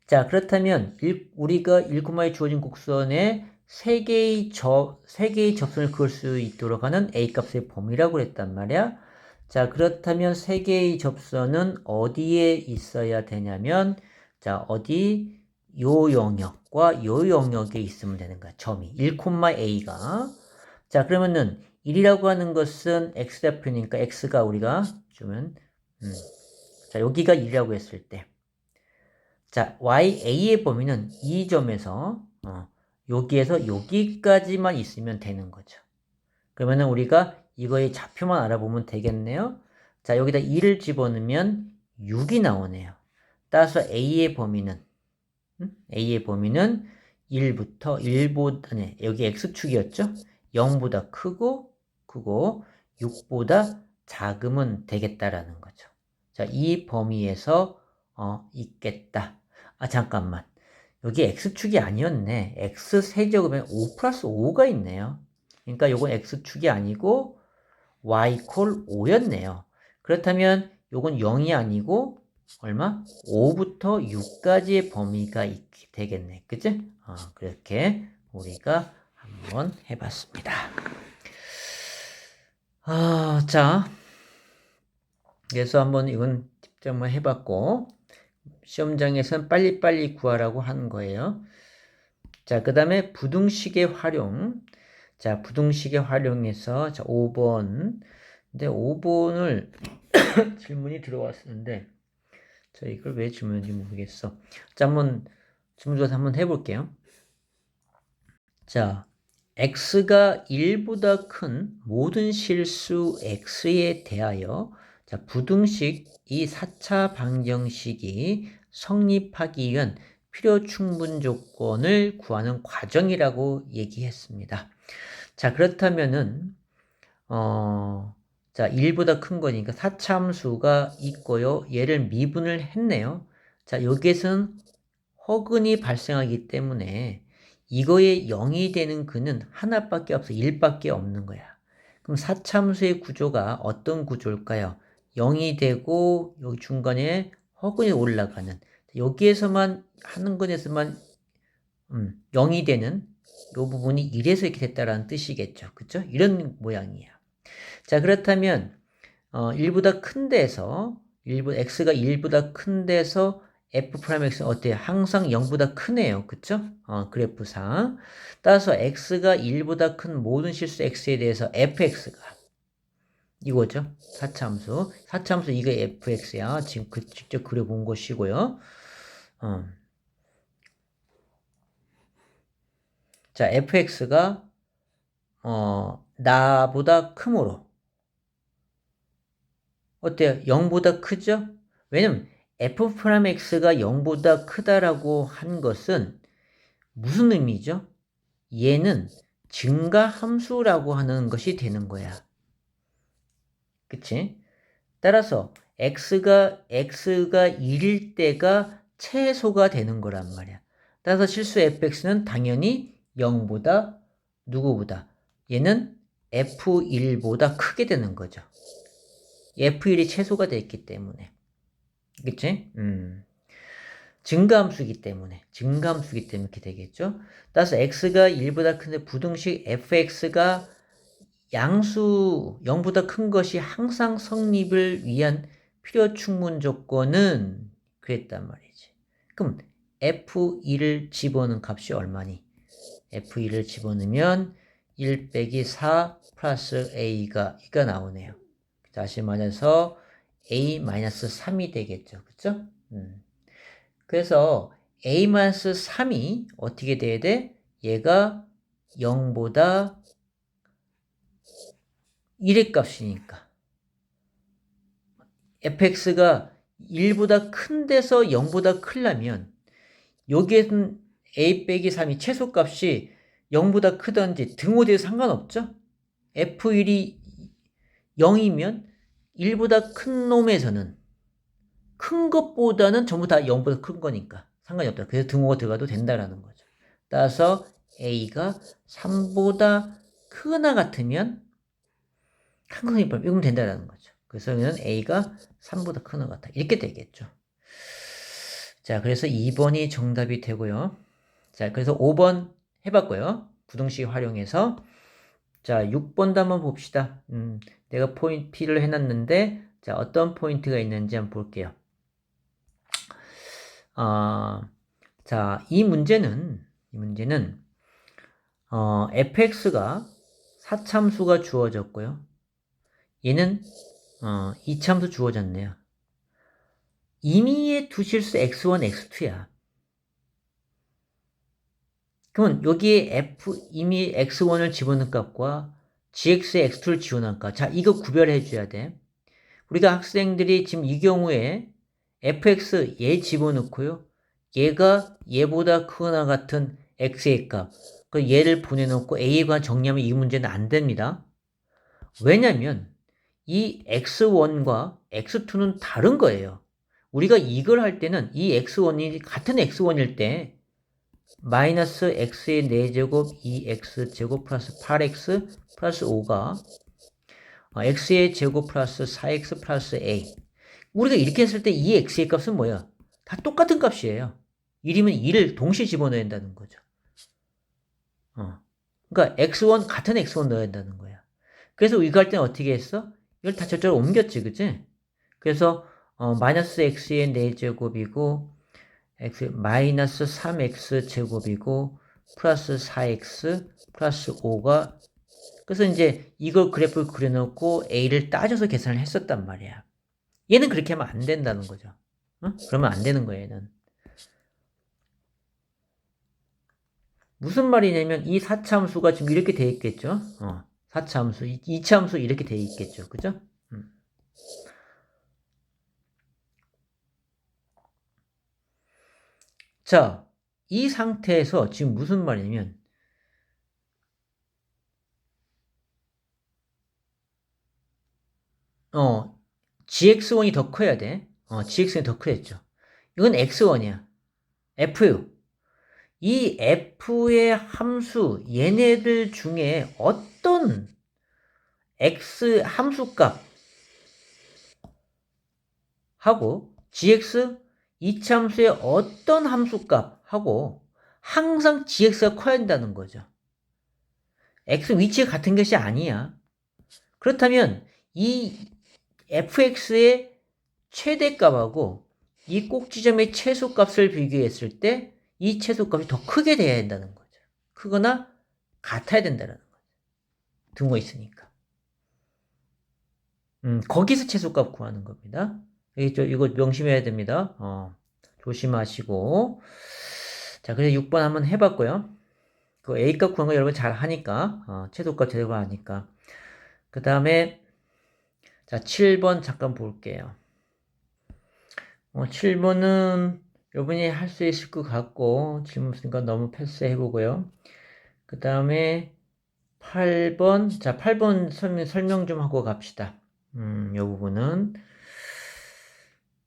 자, 그렇다면 우리가 1,2 주어진 곡선에 3개의 접선을 그을 수 있도록 하는 A값의 범위라고 그랬단 말이야. 자, 그렇다면 3개의 접선은 어디에 있어야 되냐면, 자, 요 영역과 요 영역에 있으면 되는 거야. 점이. 1,A가. 자, 그러면은 1이라고 하는 것은 X좌표니까 X가 우리가 주면, 자, 여기가 1이라고 했을 때. 자, YA의 범위는 이 점에서 여기에서 여기까지만 있으면 되는 거죠. 그러면은 우리가 이거의 좌표만 알아보면 되겠네요. 자, 여기다 2를 집어넣으면 6이 나오네요. 따라서 A의 범위는 1보다 여기 X축이었죠? 0보다 크고 6보다 작으면 되겠다라는 거죠. 자, 이 범위에서 있겠다. 아, 잠깐만. 여기 x축이 아니었네. x세제곱에 5 플러스 5가 있네요. 그러니까 요건 x축이 아니고 y 콜 5였네요. 그렇다면 요건 0이 아니고 얼마? 5부터 6까지의 범위가 있게 되겠네. 그치? 그렇게 우리가 한번 해봤습니다. 자, 그래서 한번 이건 tip점을 해봤고, 시험장에서는 빨리빨리 구하라고 하는 거예요. 자, 그 다음에 부등식의 활용. 자, 부등식의 활용에서, 자, 5번. 근데 5번을 질문이 들어왔었는데, 자, 이걸 왜 질문인지 모르겠어. 자, 한번 질문 줘서 한번 해볼게요. 자, x가 1보다 큰 모든 실수 x에 대하여 자, 부등식 이 4차 방정식이 성립하기 위한 필요 충분 조건을 구하는 과정이라고 얘기했습니다. 자, 그렇다면은 자, 1보다 큰 거니까 4차 함수가 있고요. 얘를 미분을 했네요. 자, 여기에서는 허근이 발생하기 때문에 이거에 0이 되는 근은 하나밖에 없어. 1밖에 없는 거야. 그럼 4참수의 구조가 어떤 구조일까요? 0이 되고 여기 중간에 허근이 올라가는 여기에서만 하는 근에서만 0이 되는 이 부분이 1에서 이렇게 됐다라는 뜻이겠죠. 그쵸? 이런 모양이야. 자, 그렇다면 1보다 큰 데서 x가 1보다 큰 데서 f'x는 어때요? 항상 0보다 크네요. 그쵸? 그래프상. 따라서 x가 1보다 큰 모든 실수 x에 대해서 fx가 이거죠. 4차함수. 4차함수 이게 fx야. 지금 직접 그려본 것이고요. 자, fx가 나보다 크므로 어때요? 0보다 크죠? 왜냐면 f'x가 0보다 크다라고 한 것은 무슨 의미죠? 얘는 증가함수라고 하는 것이 되는 거야. 그치? 따라서 x가 1일 때가 최소가 되는 거란 말이야. 따라서 실수 fx는 당연히 0보다 누구보다 얘는 f1보다 크게 되는 거죠. f1이 최소가 됐기 때문에. 그치? 증가함수이기 때문에 이렇게 되겠죠. 따라서 x가 1보다 큰데 부등식 fx가 양수 0보다 큰 것이 항상 성립을 위한 필요 충분 조건은 그랬단 말이지. 그럼 f1을 집어넣은 값이 얼마니? f1을 집어넣으면 1 빼기 4 플러스 a가 나오네요. 다시 말해서 a-3이 되겠죠. 그쵸? 그래서 a-3이 어떻게 돼야 돼? 얘가 0보다 1의 값이니까 fx가 1보다 큰 데서 0보다 크려면 여기에는 a 빼기 3이 최소값이 0보다 크든지 등호돼도 상관없죠? f1이 0이면 1보다 큰 놈에서는 큰 것보다는 전부 다 0보다 큰 거니까 상관이 없다. 그래서 등호가 들어가도 된다라는 거죠. 따라서 a가 3보다 크거나 같으면 한국이 이러면 된다라는 거죠. 그래서 여기는 a가 3보다 크거나 같다. 이렇게 되겠죠. 자, 그래서 2번이 정답이 되고요. 자, 그래서 5번 해봤고요. 부등식 활용해서. 자, 6번도 한번 봅시다. 내가 포인트 P를 해놨는데, 자, 어떤 포인트가 있는지 한번 볼게요. 자, 이 문제는, fx가 4참수가 주어졌고요. 얘는, 2참수 주어졌네요. 임의의 두 실수 x1, x2야. 그러면 여기에 임의 x1을 집어넣은 값과 gx의 x2를 집어넣은 값. 자, 이거 구별해 줘야 돼. 우리가 학생들이 지금 이 경우에 fx 얘 집어넣고요. 얘가 얘보다 크거나 같은 x의 값. 그 얘를 보내놓고 a에 관한 정리하면 이 문제는 안 됩니다. 왜냐면 이 x1과 x2는 다른 거예요. 우리가 이걸 할 때는 이 x1이 같은 x1일 때 마이너스 x의 4제곱 2x제곱 플러스 8x 플러스 5가 x의 제곱 플러스 4x 플러스 a. 우리가 이렇게 했을 때 이 x의 값은 뭐야? 다 똑같은 값이에요. 1이면 2를 동시에 집어넣어야 한다는 거죠. 그러니까 x1 같은 x1 넣어야 한다는 거야. 그래서 이거 할 때는 어떻게 했어? 이걸 다 저쪽으로 옮겼지, 그치? 그래서 마이너스 x의 4제곱이고 x 마이너스 3x 제곱이고 플러스 4x 플러스 5가 그래서 이제 이걸 그래프를 그려놓고 a를 따져서 계산을 했었단 말이야. 얘는 그렇게 하면 안 된다는 거죠. 그러면 안 되는 거예요, 얘는. 무슨 말이냐면 이 4차함수가 지금 이렇게 돼 있겠죠. 4차함수, 2차함수 이렇게 돼 있겠죠. 그죠? 자, 이 상태에서 지금 무슨 말이냐면 gx1이 더 커야 돼. gx1이 더 크겠죠. 이건 x1이야. f. 이 f의 함수 얘네들 중에 어떤 x 함수값 하고 gx 이차함수의 어떤 함수값하고 항상 gx가 커야 한다는 거죠. x 위치가 같은 것이 아니야. 그렇다면 이 fx의 최대값하고 이 꼭지점의 최소값을 비교했을 때 이 최소값이 더 크게 돼야 된다는 거죠. 크거나 같아야 된다는 거죠. 등호 있으니까. 거기서 최소값 구하는 겁니다. 이거 명심해야 됩니다. 조심하시고. 자, 그래서 6번 한번 해봤고요. 그 A값 구한 거 여러분 잘 하니까, 최소값 제대로 하니까. 그 다음에, 자, 7번 잠깐 볼게요. 7번은 여러분이 할 수 있을 것 같고, 질문 없으니까 너무 패스해보고요. 그 다음에 8번, 자, 8번 설명 좀 하고 갑시다. 이 부분은.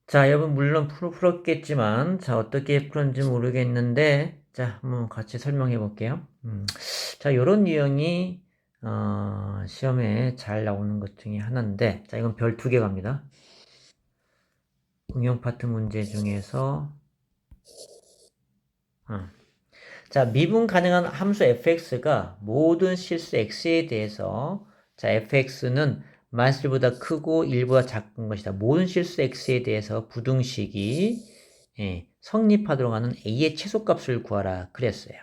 자, 여러분 물론 풀었겠지만, 자, 어떻게 풀었는지 모르겠는데, 자, 한번 같이 설명해 볼게요. 자, 요런 유형이, 시험에 잘 나오는 것 중에 하나인데, 자, 이건 별 2개 갑니다. 응용 파트 문제 중에서, 자, 미분 가능한 함수 fx가 모든 실수 x에 대해서, 자, fx는 마이너스 1보다 크고 1보다 작은 것이다. 모든 실수 x에 대해서 부등식이 성립하도록 하는 a의 최소값을 구하라 그랬어요.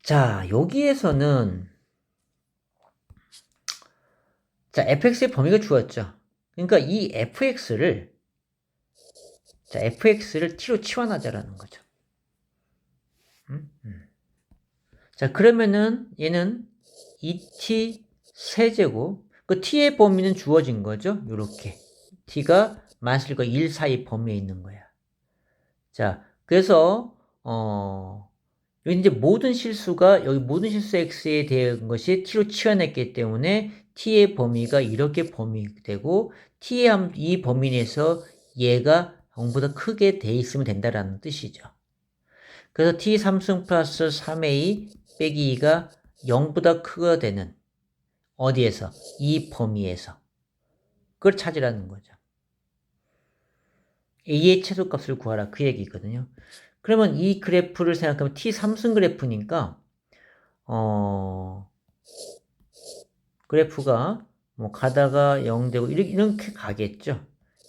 자, 여기에서는 자, fx의 범위가 주었죠. 그러니까 이 fx를 t로 치환하자라는 거죠. 자, 그러면은 얘는 2t 세제곱 그 t의 범위는 주어진 거죠. 요렇게 t가 마이너스 1과 1 사이 범위에 있는 거야. 자, 그래서 여기 이제 모든 실수가 여기 모든 실수 x에 대한 것이 t로 치환했기 때문에 t의 범위가 이렇게 범위되고 t의 이 범위 내에서 얘가 0보다 크게 돼 있으면 된다라는 뜻이죠. 그래서 t 3승 플러스 3a 빼기 2가 0보다 크게 되는 어디에서? 이 범위에서. 그걸 찾으라는 거죠. a의 최소값을 구하라 그 얘기거든요. 그러면 이 그래프를 생각하면 t 3승 그래프니까 그래프가 뭐 가다가 0 되고 이렇게 가겠죠.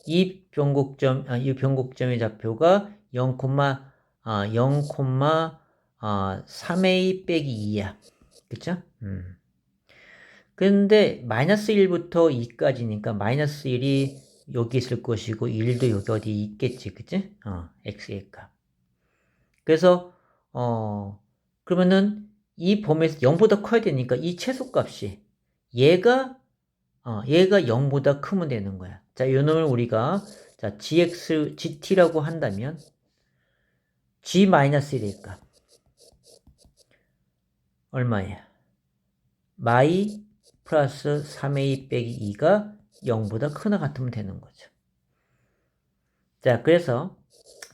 이 변곡점의 좌표가 0,3a 빼기 2야. 그쵸? 근데 마이너스 1부터 2까지니까 마이너스 1이 여기 있을 것이고 1도 여기 어디 있겠지. 그치? x의 값. 그래서 그러면은 이 범위에서 0보다 커야 되니까 이 최소값이 얘가 0보다 크면 되는 거야. 자, 이 놈을 우리가 자, gt라고 한다면 g-1의 값 얼마야? 마이 플러스 3a 빼기 2가 0보다 크나 같으면 되는 거죠. 자, 그래서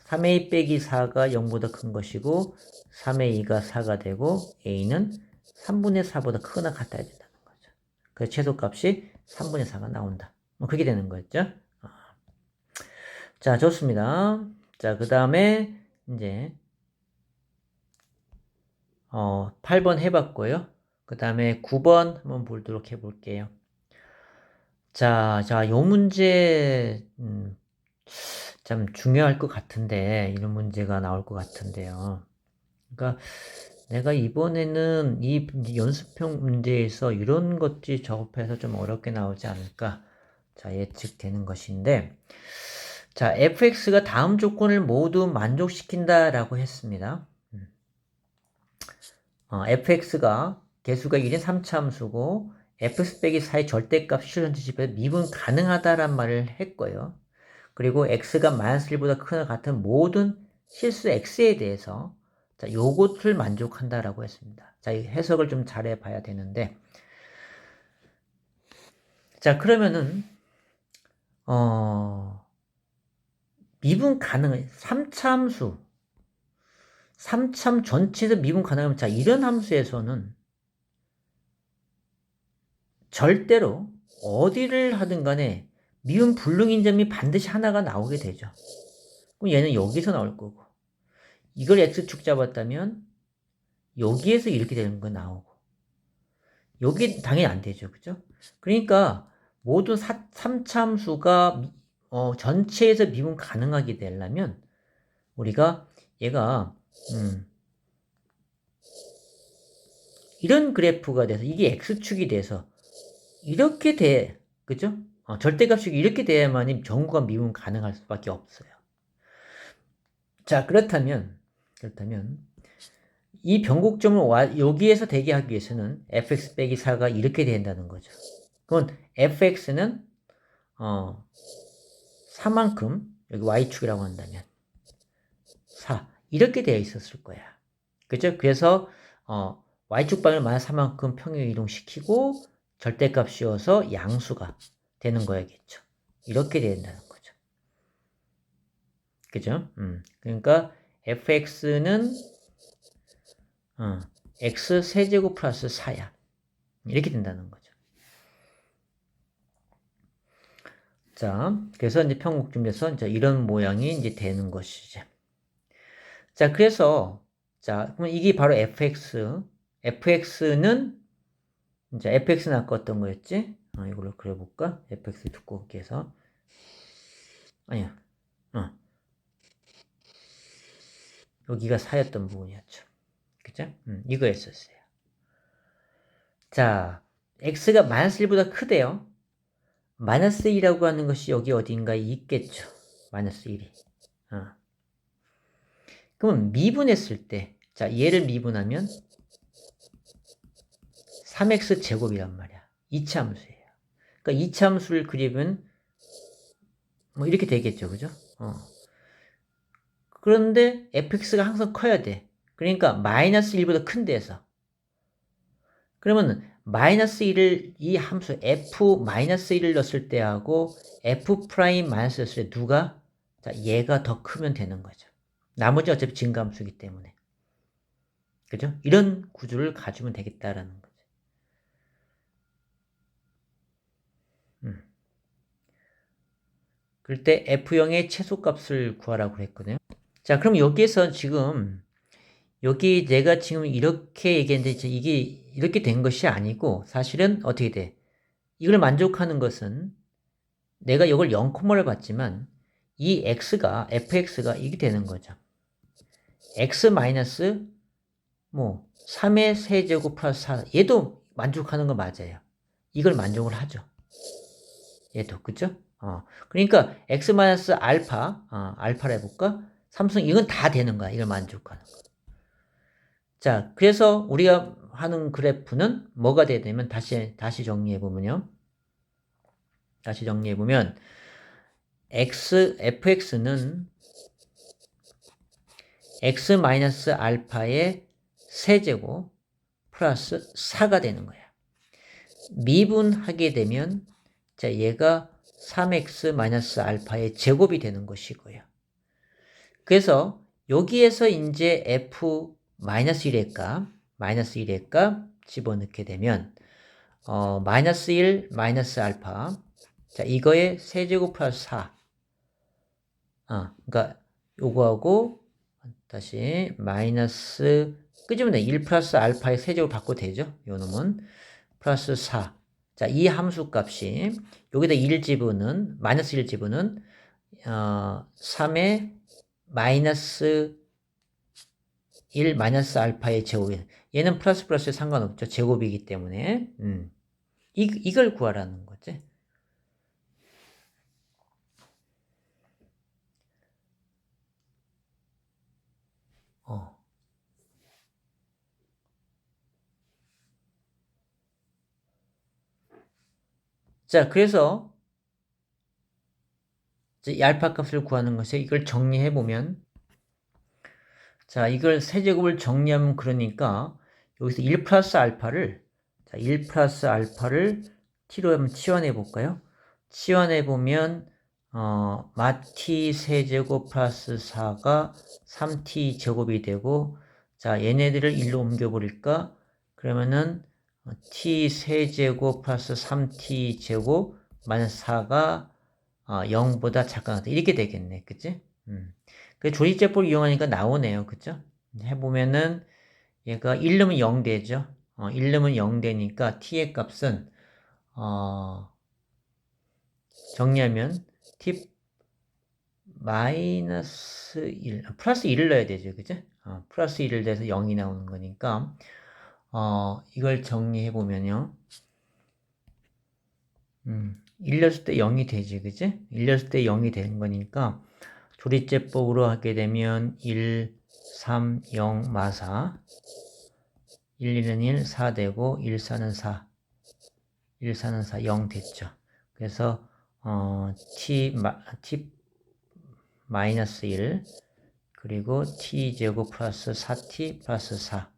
3a 빼기 4가 0보다 큰 것이고 3a 가 4가 되고 a는 3분의 4보다 크거나 같아야 된다는 거죠. 그래서 최소값이 3분의 4가 나온다. 뭐 그렇게 되는 거죠. 자, 좋습니다. 자, 그 다음에 이제 8번 해봤고요. 그 다음에 9번 한번 보도록 해볼게요. 자, 요 문제 참 중요할 것 같은데 이런 문제가 나올 것 같은데요. 그러니까 내가 이번에는 이 연습형 문제에서 이런 것들이 적합해서 좀 어렵게 나오지 않을까 자 예측되는 것인데 자 fx가 다음 조건을 모두 만족시킨다 라고 했습니다. fx가 개수가 1인 3차함수고 fx 빼기 4의 절대값 실현지 집에서 미분 가능하다란 말을 했고요. 그리고 x가 마이너스 1보다 크거나 같은 모든 실수 x에 대해서 자, 요것을 만족한다라고 했습니다. 자, 이 해석을 좀 잘해 봐야 되는데 자, 그러면은 미분 가능한 3차함수 3참 전체에서 미분 가능하면 자, 이런 함수에서는 절대로 어디를 하든 간에 미분 불능인 점이 반드시 하나가 나오게 되죠. 그럼 얘는 여기서 나올 거고 이걸 x축 잡았다면 여기에서 이렇게 되는 거 나오고 여기 당연히 안 되죠. 그죠? 그러니까 모든 3참수가 전체에서 미분 가능하게 되려면 우리가 얘가 이런 그래프가 돼서 이게 x축이 돼서 이렇게 돼. 그죠? 절대값이 이렇게 돼야만이 전구가 미분 가능할 수밖에 없어요. 자, 그렇다면 이 변곡점을 여기에서 되게 하기 위해서는 fx 빼기 4가 이렇게 된다는 거죠. 그건 fx는 4만큼 여기 y축이라고 한다면 4 이렇게 되어 있었을 거야. 그죠? 그래서 y축 방을 마이너스 4만큼 평행 이동시키고 절대값 씌워서 양수가 되는 거야겠죠. 이렇게 된다는 거죠. 그죠? 그러니까 fx는 x 세제곱 플러스 4야. 이렇게 된다는 거죠. 자, 그래서 이제 평곡점에서 이제 이런 모양이 이제 되는 것이죠. 자, 그래서 자, 그럼 이게 바로 fx. fx는 이제 fx는 아까 어떤 거였지? 이걸로 그려볼까? fx 두껍게 해서 아니야. 여기가 4였던 부분이었죠. 그죠? 이거였었어요. 자, x가 마이너스 1보다 크대요. 마이너스 2라고 하는 것이 여기 어딘가에 있겠죠. 마이너스 1이. 그러면 미분했을 때, 자, 얘를 미분하면 3x 제곱이란 말이야. 이차함수예요. 그러니까 이차함수를 그리면 뭐 이렇게 되겠죠. 그죠? 그런데 fx가 항상 커야 돼. 그러니까 마이너스 1보다 큰 데서. 그러면 마이너스 1을 이 함수 f 마이너스 1을 넣었을 때하고 f 프라임 마이너스 넣었을 때 누가? 자, 얘가 더 크면 되는 거죠. 나머지 어차피 증가함수이기 때문에. 그죠? 이런 구조를 가지면 되겠다라는 거죠. 그럴 때 F0의 최소값을 구하라고 했거든요. 자, 그럼 여기에서 지금 여기 내가 지금 이렇게 얘기했는데 이게 이렇게 된 것이 아니고 사실은 어떻게 돼? 이걸 만족하는 것은 내가 이걸 0,를 봤지만 이 x가 fx가 이게 되는 거죠. x 마이너스 뭐 3의 세제곱 플러스 4 얘도 만족하는 거 맞아요. 이걸 만족을 하죠. 얘도 그죠? 그러니까 x 마이너스 알파 알파를 해볼까? 삼성 이건 다 되는 거야. 이걸 만족하는 거. 자, 그래서 우리가 하는 그래프는 뭐가 돼야 되면 다시 정리해 보면요. 다시 정리해 보면 fx는 x 마이너스 알파의 세제곱 플러스 4가 되는 거야. 미분하게 되면 자, 얘가 3x 마이너스 알파의 제곱이 되는 것이고요. 그래서 여기에서 이제 f 마이너스 1의 값 집어넣게 되면 마이너스 1 마이너스 알파 자 이거의 세제곱 플러스 4 그러니까 요거하고 다시 마이너스 끄집어내 1 플러스 알파의 세제곱 바꿔도 되죠. 요 놈은 플러스 4 자, 이 함수 값이 여기다 1 집으는 마이너스 1 집으는 3의 마이너스 1 마이너스 알파의 제곱이 얘는 플러스 플러스에 상관없죠. 제곱이기 때문에 이걸 구하라는 거지. 자, 그래서 이 알파 값을 구하는 것에 이걸 정리해 보면 자, 이걸 세제곱을 정리하면 그러니까 여기서 1 플러스 알파를 자, 1 플러스 알파를 t로 한번 치환해 볼까요? 치환해 보면 마t 세제곱 플러스 4가 3t 제곱이 되고 자, 얘네들을 1로 옮겨 버릴까? 그러면은 t 세제곱 플러스 3t 제곱 마이너스 4가 0보다 작거나 이렇게 되겠네. 그치? 그 조리제법을 이용하니까 나오네요. 그쵸? 해보면은 얘가 1 넣으면 0 되죠. 1 넣으면 0 되니까 t의 값은 정리하면 t 마이너스 1 플러스 1을 넣어야 되죠. 그죠? 플러스 1을 내서 0이 나오는 거니까 이걸 정리해 보면요. 1 넣었을 때 0이 되지. 그지? 1 넣었을 때 0이 되는 거니까 조리제법으로 하게 되면 1, 3, 0, 마사 1, 1은 1, 4 되고 1, 4는 4 1, 4는 4, 0 됐죠. 그래서 t 마이너스 1 그리고 t제곱 플러스 4t 플러스 4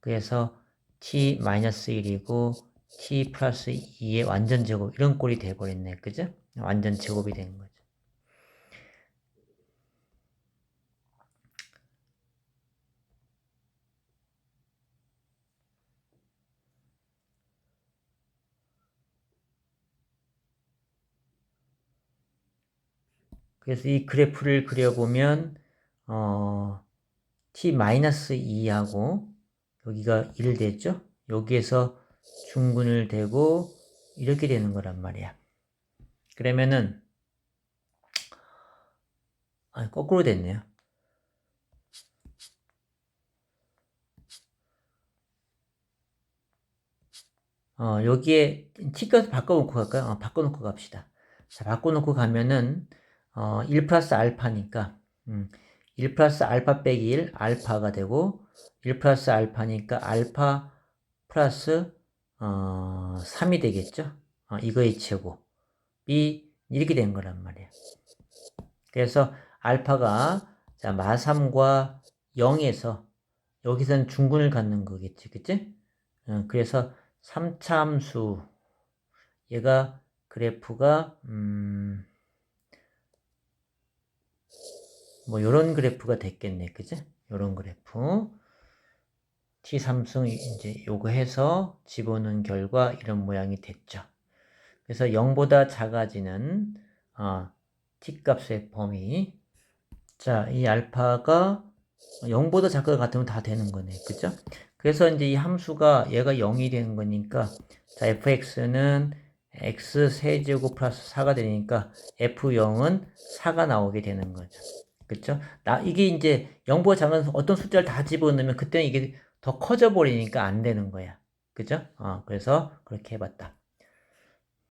그래서 t 마이너스 1이고 t 플러스 2의 완전 제곱 이런 꼴이 돼버렸네. 그죠? 완전 제곱이 되는 거죠. 그래서 이 그래프를 그려보면 t-2하고 여기가 1 됐죠? 여기에서 중근을 대고 이렇게 되는 거란 말이야. 그러면은 거꾸로 됐네요. 여기에 t값을 바꿔놓고 갈까요? 바꿔놓고 갑시다. 자, 바꿔놓고 가면은 1 플러스 알파니까 1 플러스 알파 빼기 1 알파가 되고 1 플러스 알파니까 알파 플러스 3이 되겠죠? 이거의 제곱이 이렇게 된 거란 말이에요. 그래서 알파가 자, 마3과 0에서 여기서는 중근을 갖는 거겠지. 그치? 그래서 3차 함수 얘가 그래프가 뭐 요런 그래프가 됐겠네. 그치? 요런 그래프 t3승 이제 요거 해서 집어넣은 결과 이런 모양이 됐죠. 그래서 0보다 작아지는 t값의 범위 자, 이 알파가 0보다 작을 것 같으면 다 되는 거네. 그죠? 그래서 이제 이 함수가 얘가 0이 되는 거니까 자, fx는 x 세제곱 플러스 4가 되니까 f0은 4가 나오게 되는 거죠. 그쵸? 이게 이제 0보다 작은 어떤 숫자를 다 집어넣으면 그때는 이게 더 커져 버리니까 안 되는 거야. 그죠? 그래서 그렇게 해봤다.